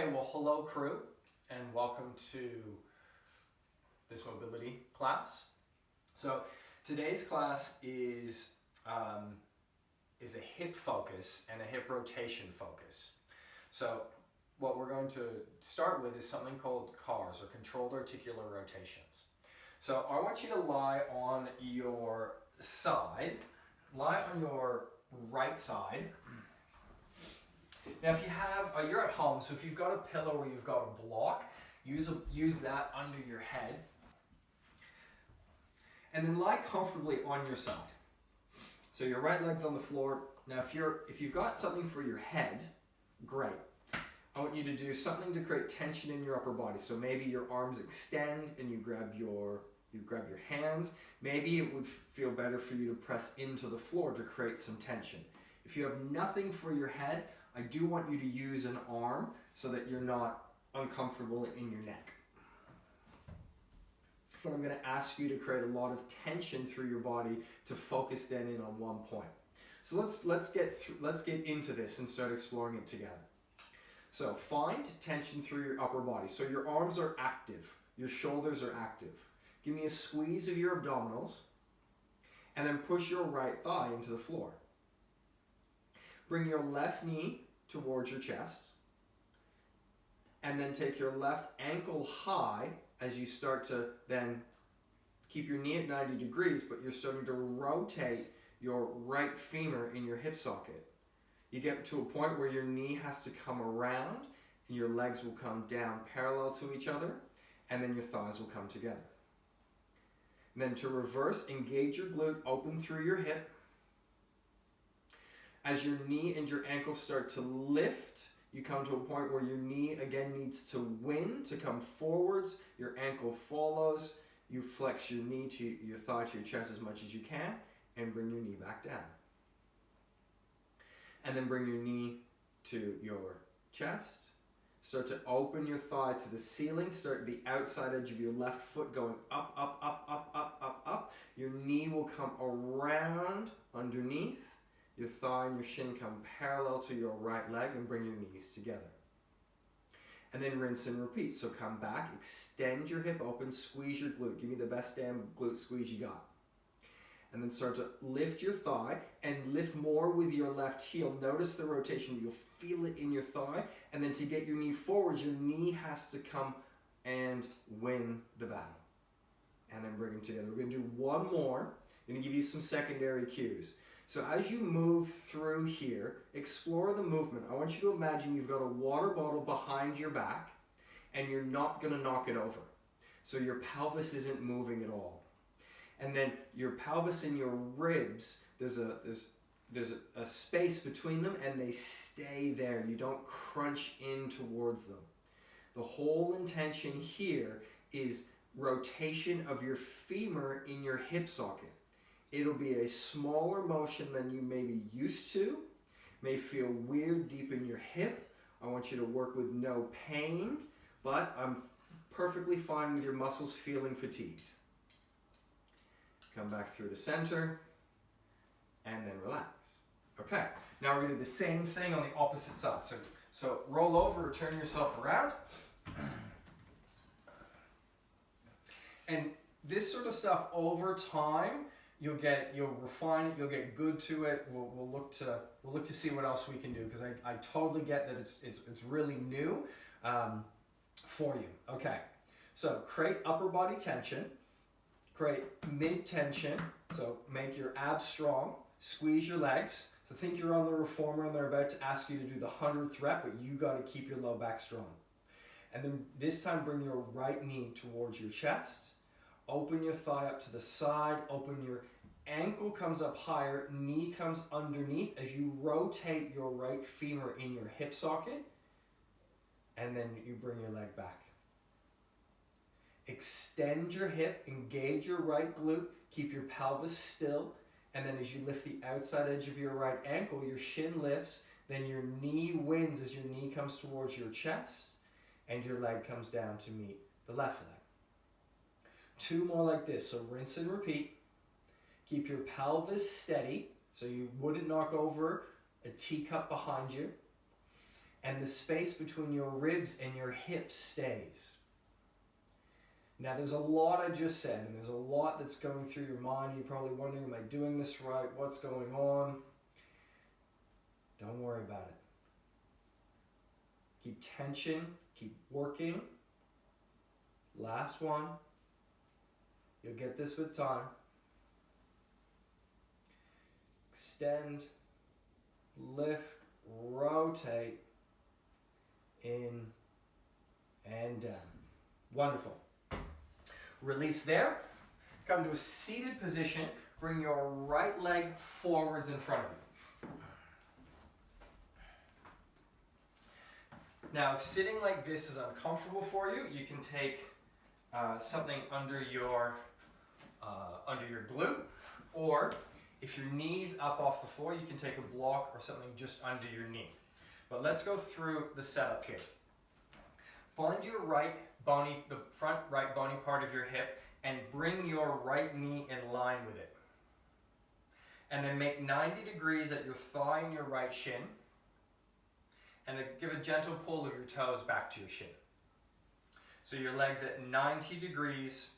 Okay, well, hello crew, and welcome to this mobility class. So today's class is a hip focus and a hip rotation focus. So what we're going to start with is something called CARs, or controlled articular rotations. So I want you to lie on your side, lie on your right side. Now if you have, you're at home, so if you've got a pillow or you've got a block, use that under your head. And then lie comfortably on your side. So your right leg's on the floor. Now if you've got something for your head, great. I want you to do something to create tension in your upper body. So maybe your arms extend and you grab your hands. Maybe it would feel better for you to press into the floor to create some tension. If you have nothing for your head, I do want you to use an arm so that you're not uncomfortable in your neck. But I'm going to ask you to create a lot of tension through your body to focus then in on one point. So let's get into this and start exploring it together. So find tension through your upper body. So your arms are active, your shoulders are active. Give me a squeeze of your abdominals and then push your right thigh into the floor. Bring your left knee towards your chest and then take your left ankle high as you start to then keep your knee at 90 degrees, but you're starting to rotate your right femur in your hip socket. You get to a point where your knee has to come around and your legs will come down parallel to each other, and then your thighs will come together. And then to reverse, engage your glute, open through your hip. As your knee and your ankle start to lift, you come to a point where your knee again needs to win, to come forwards, your ankle follows, you flex your knee to your thigh to your chest as much as you can, and bring your knee back down. And then bring your knee to your chest. Start to open your thigh to the ceiling. Start the outside edge of your left foot going up, up, up, up, up, up, up. Your knee will come around underneath. Your thigh and your shin come parallel to your right leg and bring your knees together. And then rinse and repeat. So come back, extend your hip open, squeeze your glute. Give me the best damn glute squeeze you got. And then start to lift your thigh and lift more with your left heel. Notice the rotation. You'll feel it in your thigh. And then to get your knee forward, your knee has to come and win the battle. And then bring them together. We're going to do one more. I'm going to give you some secondary cues. So as you move through here, explore the movement. I want you to imagine you've got a water bottle behind your back and you're not going to knock it over. So your pelvis isn't moving at all. And then your pelvis and your ribs, there's a space between them and they stay there. You don't crunch in towards them. The whole intention here is rotation of your femur in your hip socket. It'll be a smaller motion than you may be used to. May feel weird deep in your hip. I want you to work with no pain, but I'm perfectly fine with your muscles feeling fatigued. Come back through the center, and then relax. Okay, now we're going to do the same thing on the opposite side. So roll over or turn yourself around. And this sort of stuff over time, you'll refine it, you'll get good to it. We'll look to see what else we can do, because I totally get that it's really new for you. Okay, so create upper body tension, create mid tension. So make your abs strong, squeeze your legs. So think you're on the reformer and they're about to ask you to do the 100th rep, but you got to keep your low back strong. And then this time bring your right knee towards your chest. Open your thigh up to the side, open your ankle comes up higher, knee comes underneath as you rotate your right femur in your hip socket, and then you bring your leg back. Extend your hip, engage your right glute, keep your pelvis still, and then as you lift the outside edge of your right ankle, your shin lifts, then your knee wins as your knee comes towards your chest, and your leg comes down to meet the left leg. Two more like this, so rinse and repeat. Keep your pelvis steady, so you wouldn't knock over a teacup behind you. and the space between your ribs and your hips stays. Now there's a lot I just said, and there's a lot that's going through your mind. You're probably wondering, am I doing this right? What's going on? Don't worry about it. Keep tension, keep working. Last one. You'll get this with time. Extend, lift, rotate, in and down. Wonderful. Release there. Come to a seated position. Bring your right leg forwards in front of you. Now, if sitting like this is uncomfortable for you, you can take something under your glute, or if your knee's up off the floor, you can take a block or something just under your knee. But let's go through the setup here. Find your the front right bony part of your hip, and bring your right knee in line with it. And then make 90 degrees at your thigh and your right shin, and give a gentle pull of your toes back to your shin. So your leg's at 90 degrees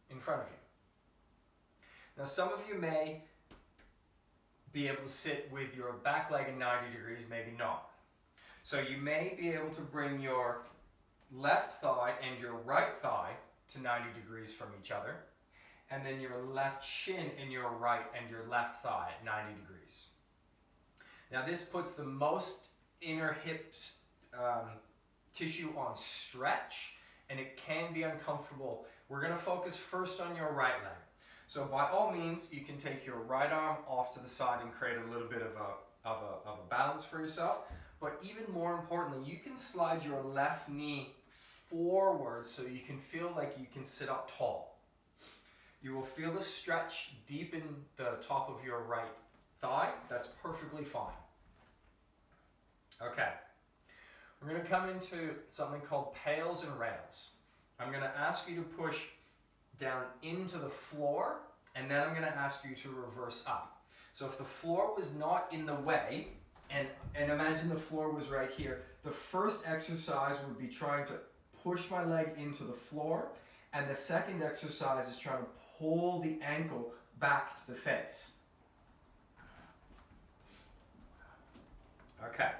in front of you. Now some of you may be able to sit with your back leg at 90 degrees, maybe not. So you may be able to bring your left thigh and your right thigh to 90 degrees from each other, and then your left shin and your right and your left thigh at 90 degrees. Now this puts the most inner hip tissue on stretch, and it can be uncomfortable. We're going to focus first on your right leg. So by all means, you can take your right arm off to the side and create a little bit of a balance for yourself. But even more importantly, you can slide your left knee forward so you can feel like you can sit up tall. You will feel the stretch deep in the top of your right thigh. That's perfectly fine. Okay, we're going to come into something called Pails and Rails. I'm going to ask you to push down into the floor, and then I'm going to ask you to reverse up. So if the floor was not in the way, and imagine the floor was right here, the first exercise would be trying to push my leg into the floor, and the second exercise is trying to pull the ankle back to the face. Okay.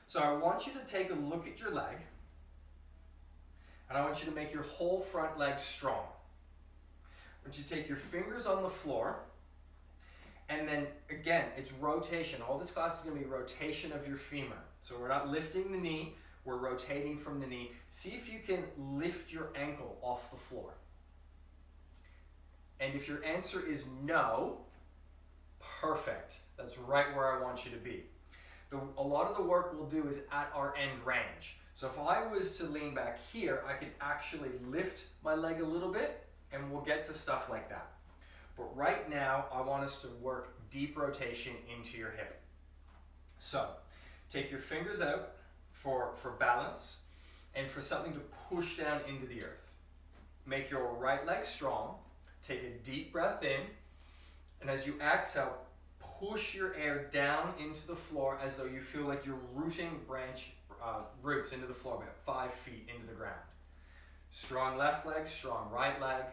So I want you to take a look at your leg, and I want you to make your whole front leg strong. I want you to take your fingers on the floor, and then again, it's rotation. All this class is going to be rotation of your femur. So we're not lifting the knee, we're rotating from the knee. See if you can lift your ankle off the floor. And if your answer is no, perfect. That's right where I want you to be. A lot of the work we'll do is at our end range. So if I was to lean back here, I could actually lift my leg a little bit, and we'll get to stuff like that. But right now, I want us to work deep rotation into your hip. So take your fingers out for balance and for something to push down into the earth. Make your right leg strong. Take a deep breath in, and as you exhale, push your air down into the floor as though you feel like you're rooting roots into the floor about 5 feet into the ground. Strong left leg, strong right leg.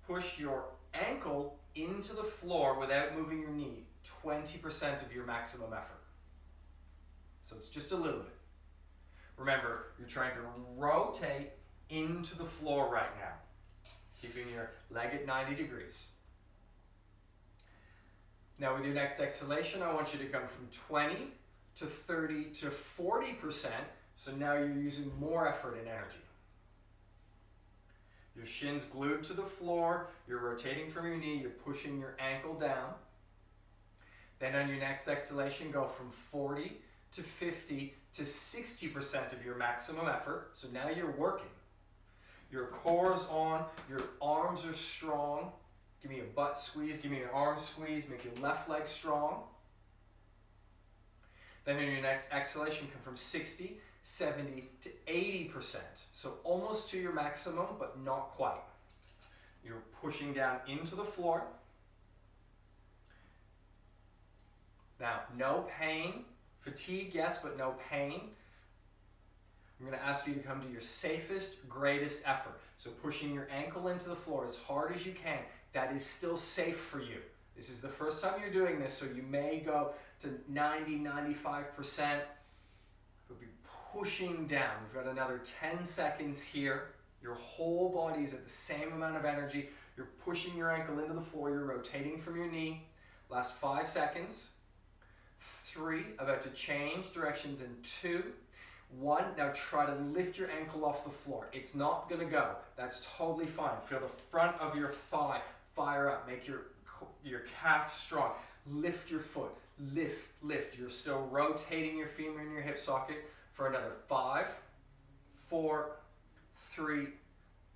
Push your ankle into the floor without moving your knee, 20% of your maximum effort. So it's just a little bit. Remember, you're trying to rotate into the floor right now, keeping your leg at 90 degrees. Now with your next exhalation, I want you to come from 20 to 30 to 40%, so now you're using more effort and energy. Your shin's glued to the floor, you're rotating from your knee, you're pushing your ankle down. Then on your next exhalation, go from 40 to 50 to 60% of your maximum effort, so now you're working. Your core's on, your arms are strong. Give me a butt squeeze, give me an arm squeeze, make your left leg strong. Then in your next exhalation, come from 60, 70 to 80%. So almost to your maximum, but not quite. You're pushing down into the floor. Now, no pain Fatigue, yes, but no pain. I'm going to ask you to come to your safest, greatest effort. So pushing your ankle into the floor as hard as you can. That is still safe for you. This is the first time you're doing this, so you may go to 90, 95%. You'll be pushing down. We've got another 10 seconds here. Your whole body is at the same amount of energy. You're pushing your ankle into the floor. You're rotating from your knee. Last 5 seconds. 3, about to change directions in 2, 1. Now try to lift your ankle off the floor. It's not going to go. That's totally fine. Feel the front of your thigh fire up. Make your calf strong. Lift your foot. Lift, lift. You're still rotating your femur in your hip socket for another 5, 4, 3,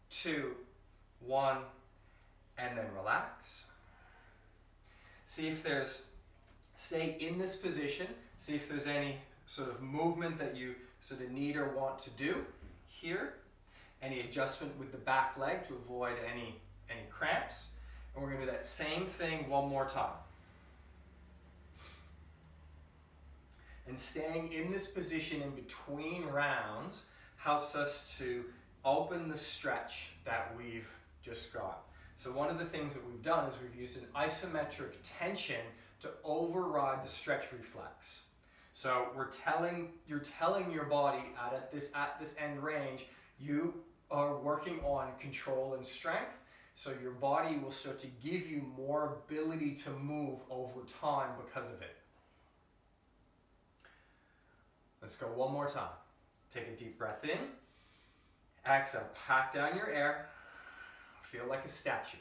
2, 1, and then relax. See if there's, stay in this position. See if there's any sort of movement that you sort of need or want to do here. Any adjustment with the back leg to avoid any cramps. And we're going to do that same thing one more time. And staying in this position in between rounds helps us to open the stretch that we've just got. So one of the things that we've done is we've used an isometric tension to override the stretch reflex. So you're telling your body at this end range, you are working on control and strength. So your body will start to give you more ability to move over time because of it. Let's go one more time. Take a deep breath in. Exhale, pack down your air. Feel like a statue.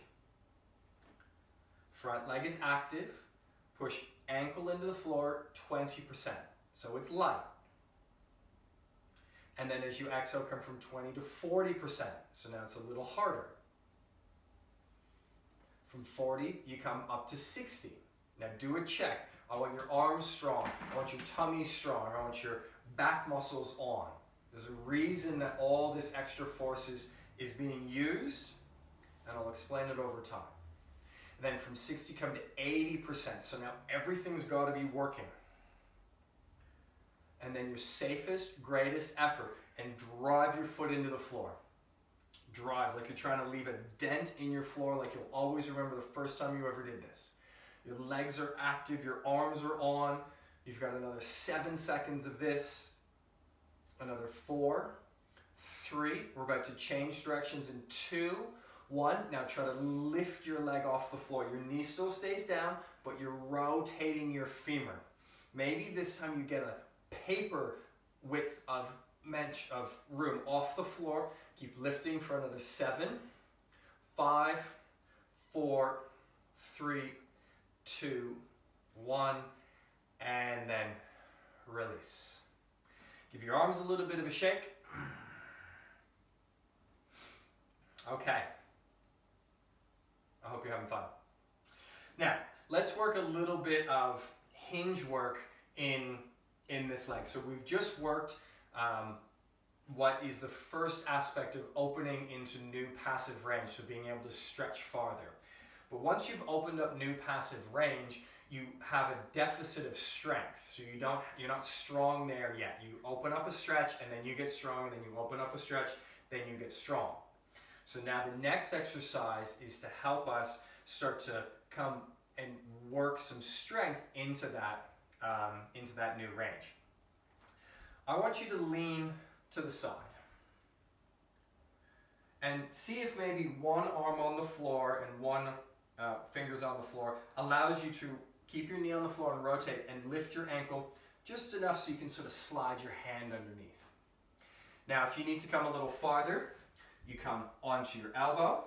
Front leg is active. Push ankle into the floor 20%. So it's light. And then as you exhale, come from 20 to 40%. So now it's a little harder. From 40, you come up to 60. Now do a check. I want your arms strong. I want your tummy strong. I want your back muscles on. There's a reason that all this extra force is being used, and I'll explain it over time. And then from 60, come to 80%. So now everything's got to be working. And then your safest, greatest effort, and drive your foot into the floor. Drive like you're trying to leave a dent in your floor, like you'll always remember the first time you ever did this. Your legs are active, your arms are on. You've got another 7 seconds of this. Another 4, 3. We're about to change directions in 2, 1. Now try to lift your leg off the floor. Your knee still stays down, but you're rotating your femur. Maybe this time you get a paper width of room off the floor. Keep lifting for another 7, 5, 4, 3, 2, 1, and then release. Give your arms a little bit of a shake. Okay. I hope you're having fun. Now, let's work a little bit of hinge work in this leg. So we've just worked what is the first aspect of opening into new passive range, so being able to stretch farther. But once you've opened up new passive range, you have a deficit of strength. So you're not strong there yet. You open up a stretch and then you get strong, and then you open up a stretch, then you get strong. So now the next exercise is to help us start to come and work some strength into that new range. I want you to lean to the side and see if maybe one arm on the floor and one fingers on the floor allows you to keep your knee on the floor and rotate and lift your ankle just enough so you can sort of slide your hand underneath. Now, if you need to come a little farther, you come onto your elbow.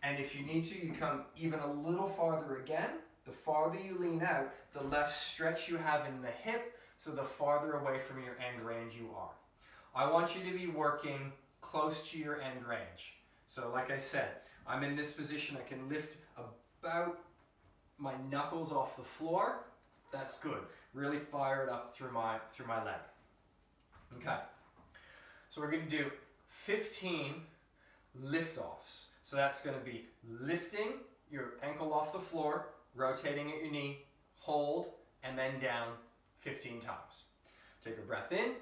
And if you need to, you come even a little farther again. The farther you lean out, the less stretch you have in the hip, so the farther away from your end range you are. I want you to be working close to your end range. So like I said, I'm in this position. I can lift about my knuckles off the floor. That's good. Really fire it up through my leg. Okay. So we're going to do 15 lift-offs. So that's going to be lifting your ankle off the floor, rotating at your knee, hold, and then down 15 times. Take a breath in,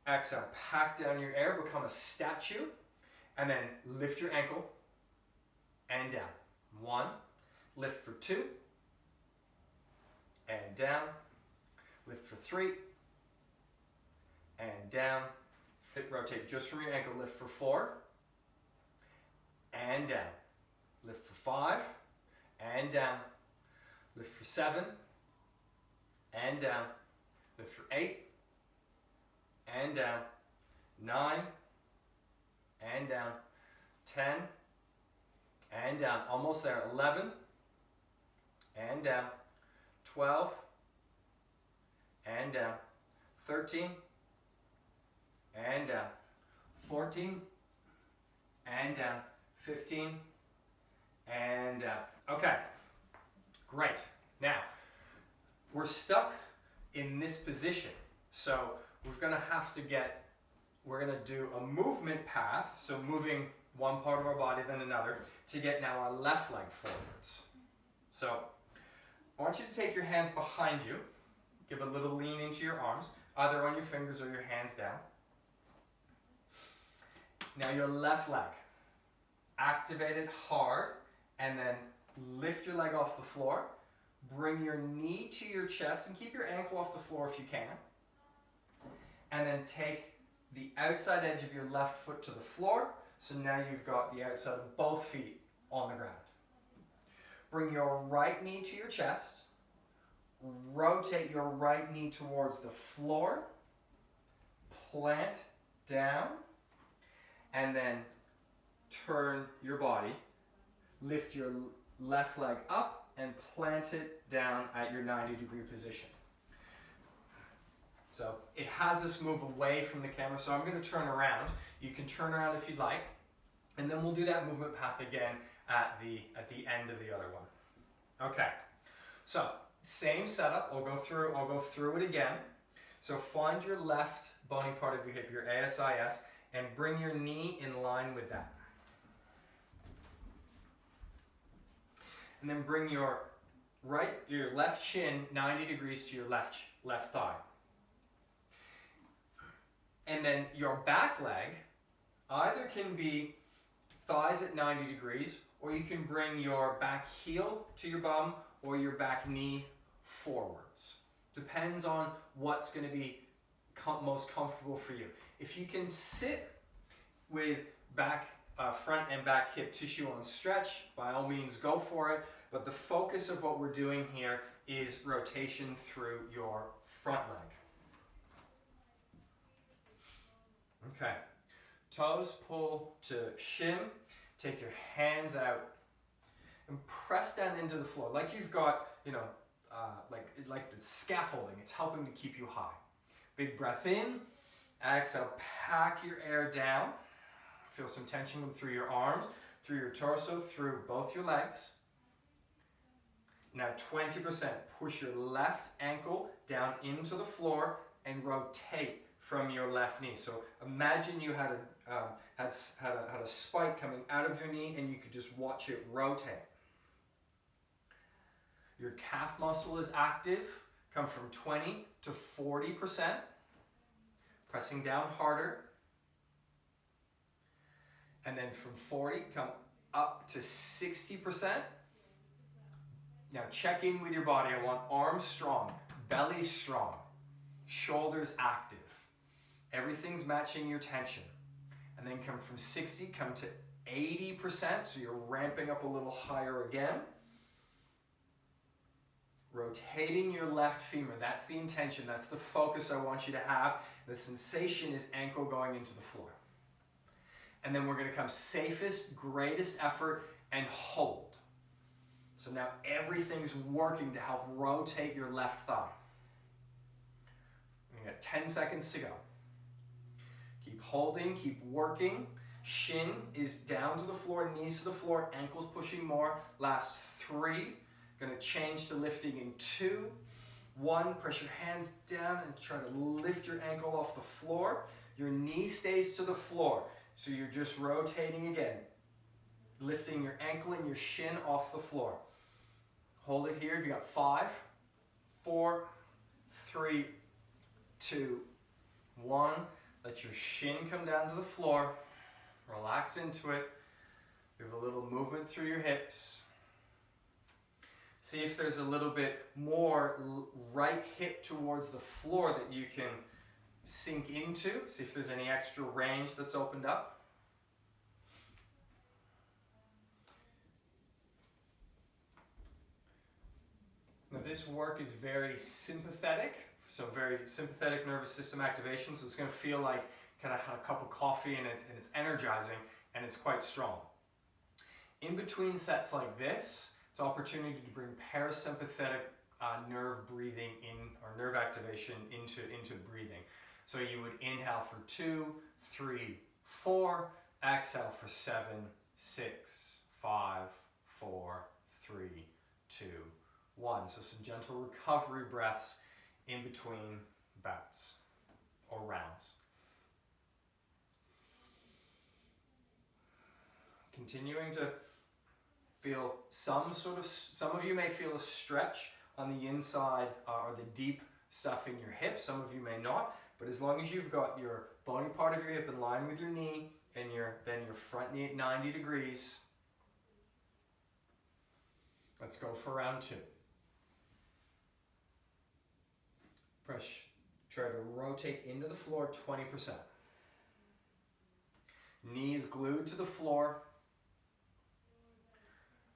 exhale, pack down your air, become a statue, and then lift your ankle and down. 1, lift for 2, and down, lift for 3, and down. Rotate just from your ankle, lift for 4, and down. Lift for 5, and down. Lift for 7, and down. Lift for 8, and down. 9, and down. 10, and down. Almost there. 11, and down. 12, and down. 13, and down. 14, and down. 15, and down. Okay, great. Now, we're stuck in this position. So we're gonna do a movement path, so moving one part of our body then another, to get now our left leg forwards. So I want you to take your hands behind you, give a little lean into your arms, either on your fingers or your hands down. Now your left leg, activate it hard, and then lift your leg off the floor, bring your knee to your chest, and keep your ankle off the floor if you can. And then take the outside edge of your left foot to the floor, so now you've got the outside of both feet on the ground. Bring your right knee to your chest, rotate your right knee towards the floor, plant down, and then turn your body, lift your left leg up and plant it down at your 90-degree position. So it has us move away from the camera, so I'm going to turn around. You can turn around if you'd like, and then we'll do that movement path again at the end of the other one. Okay, so same setup. I'll go through it again. So find your left bony part of your hip, your ASIS, and bring your knee in line with that. And then bring your left shin 90 degrees to your left thigh. And then your back leg either can be thighs at 90 degrees, or you can bring your back heel to your bum or your back knee forwards. Depends on what's going to be most comfortable for you. If you can sit with front and back hip tissue on stretch, by all means go for it, but the focus of what we're doing here is rotation through your front leg. Okay, toes pull to shin, take your hands out and press down into the floor like you've got, like the scaffolding. It's helping to keep you high. Big breath in, exhale, pack your air down. Feel some tension through your arms, through your torso, through both your legs. Now 20%, push your left ankle down into the floor and rotate from your left knee. So imagine you had a spike coming out of your knee and you could just watch it rotate. Your calf muscle is active. Come from 20 to 40%. Pressing down harder. And then from 40, come up to 60%. Now check in with your body. I want arms strong, belly strong, shoulders active. Everything's matching your tension. And then come from 60, come to 80%, so you're ramping up a little higher again. Rotating your left femur, that's the intention, that's the focus I want you to have. The sensation is ankle going into the floor. And then we're gonna come safest, greatest effort, and hold. So now everything's working to help rotate your left thigh. We got 10 seconds to go. Keep holding, keep working. Shin is down to the floor, knees to the floor, ankles pushing more. Last 3. Gonna change to lifting in 2. 1, press your hands down and try to lift your ankle off the floor. Your knee stays to the floor. So you're just rotating again. Lifting your ankle and your shin off the floor. Hold it here. You got 5, 4, 3, 2, 1. Let your shin come down to the floor. Relax into it. Give a little movement through your hips. See if there's a little bit more right hip towards the floor that you can sink into. See if there's any extra range that's opened up. Now this work is very sympathetic, so very sympathetic nervous system activation, so it's going to feel like kind of had a cup of coffee and it's energizing and it's quite strong. In between sets like this, it's an opportunity to bring parasympathetic nerve breathing in, or nerve activation into breathing. So you would inhale for 2, 3, 4, exhale for 7, 6, 5, 4, 3, 2, 1. So some gentle recovery breaths in between bouts or rounds. Continuing to feel some of you may feel a stretch on the inside or the deep stuff in your hip. Some of you may not, but as long as you've got your bony part of your hip in line with your knee and then your front knee at 90 degrees. Let's go for round 2. Try to rotate into the floor 20%. Knees glued to the floor.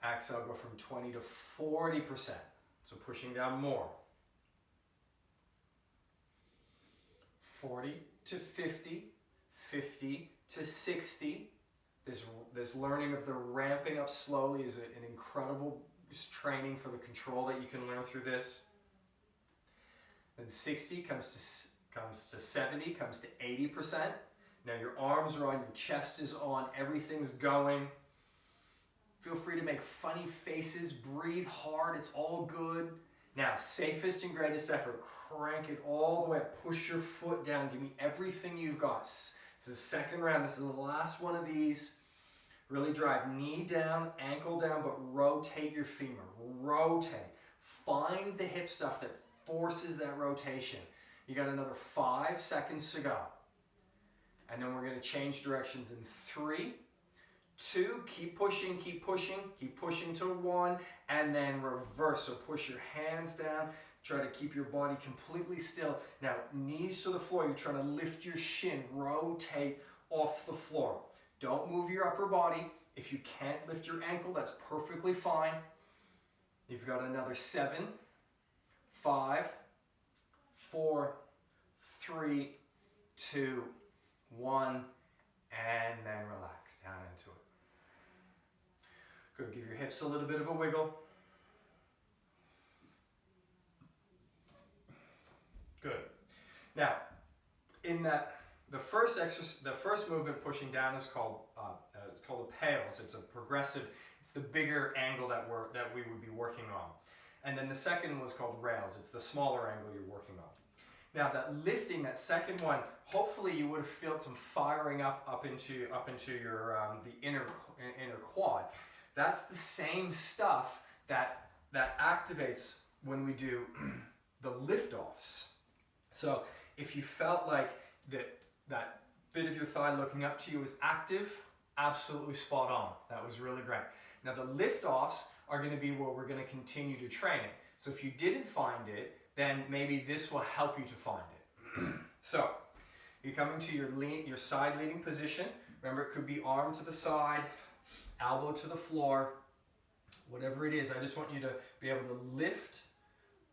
Exhale, go from 20 to 40%. So pushing down more. 40 to 50, 50 to 60. This learning of the ramping up slowly is an incredible training for the control that you can learn through this. Then 60 comes to 70, comes to 80%. Now your arms are on, your chest is on, everything's going. Feel free to make funny faces, breathe hard, it's all good. Now, safest and greatest effort, crank it all the way up, push your foot down, give me everything you've got. This is the second round, this is the last one of these. Really drive knee down, ankle down, but rotate your femur, rotate. Find the hip stuff that forces that rotation. You got another 5 seconds to go. And then we're gonna change directions in 3, 2, keep pushing, keep pushing, keep pushing to 1, and then reverse. So push your hands down, try to keep your body completely still. Now, knees to the floor, you're trying to lift your shin, rotate off the floor. Don't move your upper body. If you can't lift your ankle, that's perfectly fine. You've got another 7, 5, 4, 3, 2, 1, and then relax down into it. Good, give your hips a little bit of a wiggle. Good. Now, in that, the first movement pushing down is called it's called a Pails. It's a progressive. It's the bigger angle that we would be working on. And then the second was called Rails. It's the smaller angle you're working on. Now that lifting, that second one, hopefully you would have felt some firing up into your the inner quad. That's the same stuff that activates when we do the lift-offs. So if you felt like that bit of your thigh looking up to you was active, absolutely spot on. That was really great. Now the lift-offs are going to be where we're going to continue to train it. So if you didn't find it, then maybe this will help you to find it. So you're coming to your side leaning position. Remember, it could be arm to the side, elbow to the floor, whatever it is. I just want you to be able to lift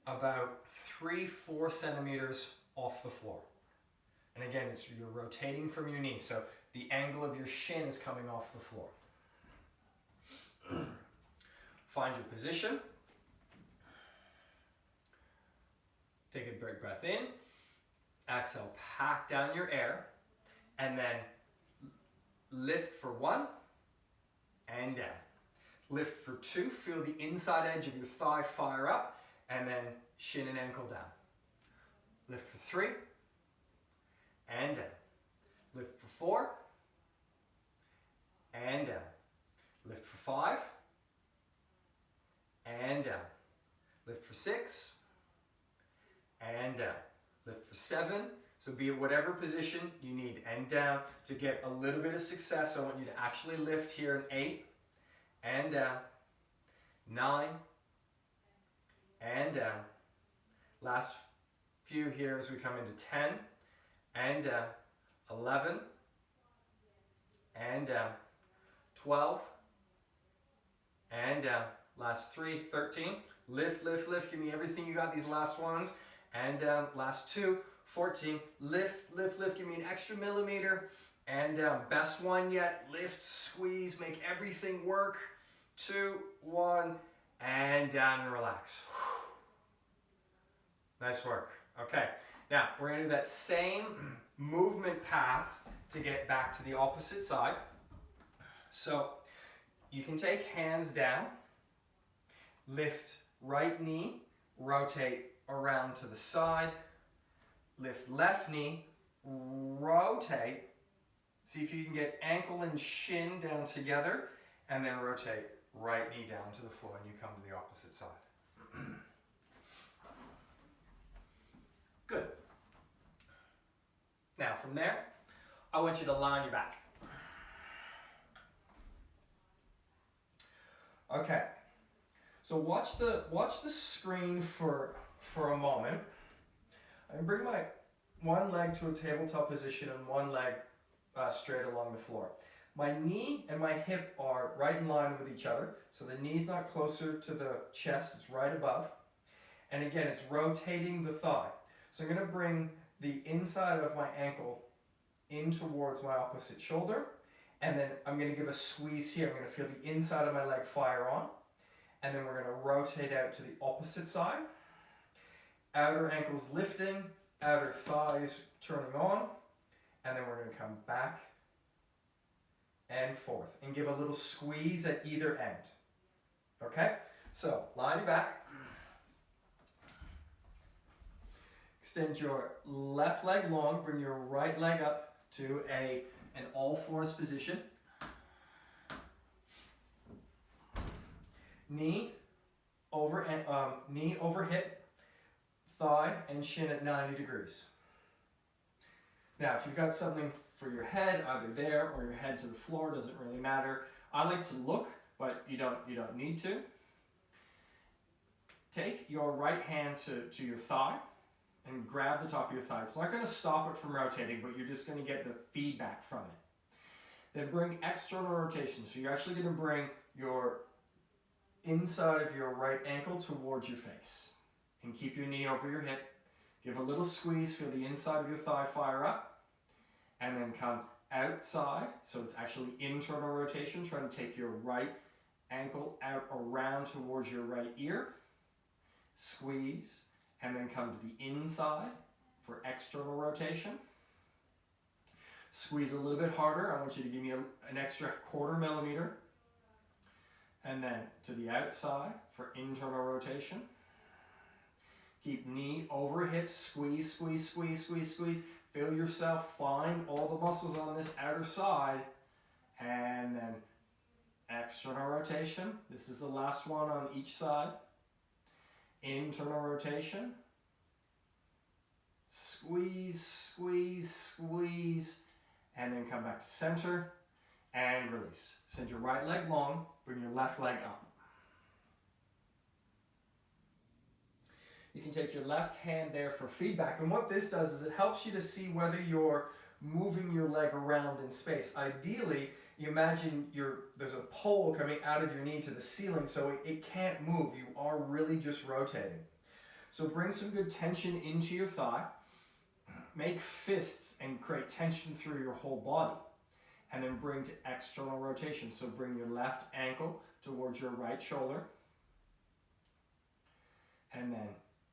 about 3-4 centimeters off the floor. And again, you're rotating from your knee, so the angle of your shin is coming off the floor. Find your position. Take a big breath in. Exhale, pack down your air. And then lift for 1 and down. Lift for 2. Feel the inside edge of your thigh fire up. And then shin and ankle down. Lift for 3 and down. Lift for 4 and down. Lift for 5 and down. Lift for 6 and down. Lift for 7. So be at whatever position you need, and down. To get a little bit of success, I want you to actually lift here in 8, and down. 9, and down. Last few here as we come into 10, and down. 11, and down. 12, and down. Last 3, 13. Lift, lift, lift. Give me everything you got, these last ones. And down. Last 2, 14. Lift, lift, lift. Give me an extra millimeter. And down. Best one yet. Lift, squeeze. Make everything work. 2, 1. And down and relax. Nice work. Okay. Now, we're going to do that same movement path to get back to the opposite side. So, you can take hands down, lift right knee, rotate around to the side, lift left knee, rotate, see if you can get ankle and shin down together, and then rotate right knee down to the floor, and you come to the opposite side. Good. Now from there, I want you to lie on your back. Okay, so watch the screen for a moment. I bring my one leg to a tabletop position and one leg straight along the floor. My knee and my hip are right in line with each other, so the knee's not closer to the chest, it's right above. And again, it's rotating the thigh. So I'm going to bring the inside of my ankle in towards my opposite shoulder, and then I'm going to give a squeeze here. I'm going to feel the inside of my leg fire on, and then we're going to rotate out to the opposite side. Outer ankles lifting, outer thighs turning on, and then we're going to come back and forth and give a little squeeze at either end. Okay? So, lie on your back. Extend your left leg long, bring your right leg up to an all-fours position. Knee over hip, thigh and shin at 90 degrees. Now, if you've got something for your head, either there or your head to the floor, doesn't really matter. I like to look, but you don't need to. Take your right hand to your thigh and grab the top of your thigh. It's not going to stop it from rotating, but you're just going to get the feedback from it. Then bring external rotation. So you're actually going to bring your inside of your right ankle towards your face. And keep your knee over your hip. Give a little squeeze, feel the inside of your thigh fire up. And then come outside. So it's actually internal rotation. Try to take your right ankle out around towards your right ear. Squeeze. And then come to the inside for external rotation. Squeeze a little bit harder. I want you to give me an extra 1/4 millimeter. And then to the outside for internal rotation. Keep knee over hip, squeeze, squeeze, squeeze, squeeze, squeeze. Feel yourself find all the muscles on this outer side. And then external rotation. This is the last one on each side. Internal rotation. Squeeze, squeeze, squeeze. And then come back to center and release. Send your right leg long, bring your left leg up. You can take your left hand there for feedback, and what this does is it helps you to see whether you're moving your leg around in space. Ideally, you imagine there's a pole coming out of your knee to the ceiling, so it can't move. You are really just rotating. So bring some good tension into your thigh. Make fists and create tension through your whole body. And then bring to external rotation. So bring your left ankle towards your right shoulder. And then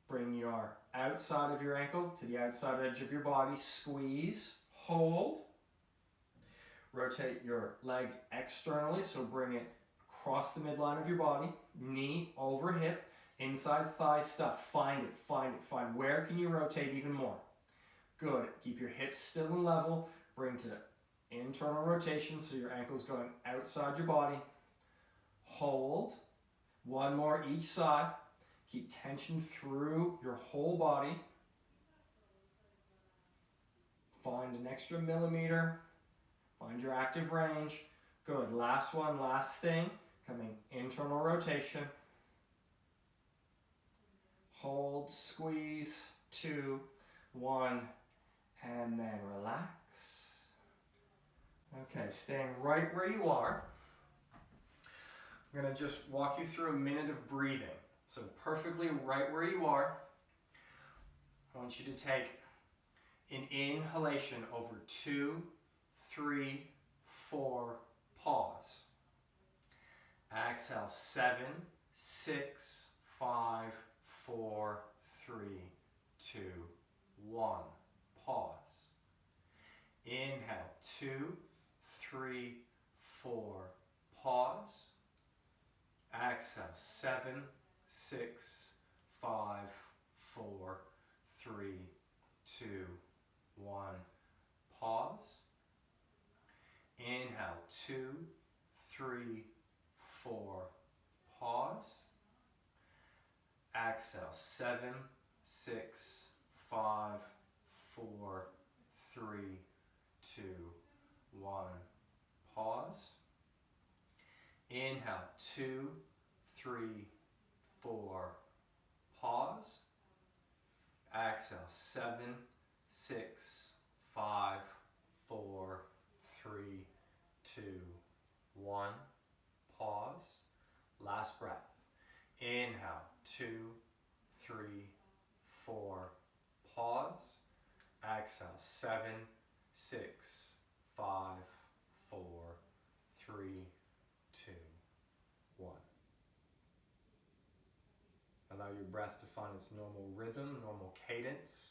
bring your outside of your ankle to the outside edge of your body. Squeeze, hold. Rotate your leg externally, so bring it across the midline of your body. Knee over hip, inside thigh stuff. Find it, find it, find. Where can you rotate even more? Good. Keep your hips still and level. Bring to internal rotation, so your ankle's going outside your body. Hold. One more each side. Keep tension through your whole body. Find an extra millimeter. Find your active range. Good. Last one, last thing. Coming internal rotation. Hold, squeeze, 2, 1, and then relax. Okay, staying right where you are. I'm going to just walk you through a minute of breathing. So perfectly right where you are. I want you to take an inhalation over 2, 3, 4, pause. Exhale, 7, 6, 5, 4, 3, 2, 1. Pause. Inhale, 2, 3, 4, pause. Exhale, 7, 6, 5, 4, 3, 2, 1. Pause. Inhale, 2, 3, 4, pause. Exhale, 7, 6, 5, 4, 3, 2, 1. Pause. Inhale, 2, 3, 4, pause. Exhale, 7, 6, 5, 4, 3, 2, 1. Pause. Last breath. Inhale, 2, 3, 4, pause. Exhale, 7, 6, 5, 4, 3, 2, 1. Allow your breath to find its normal rhythm, normal cadence.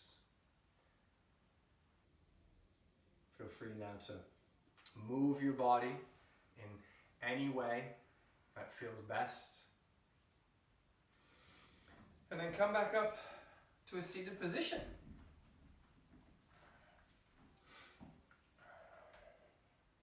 Feel free now to move your body in any way that feels best. And then come back up to a seated position.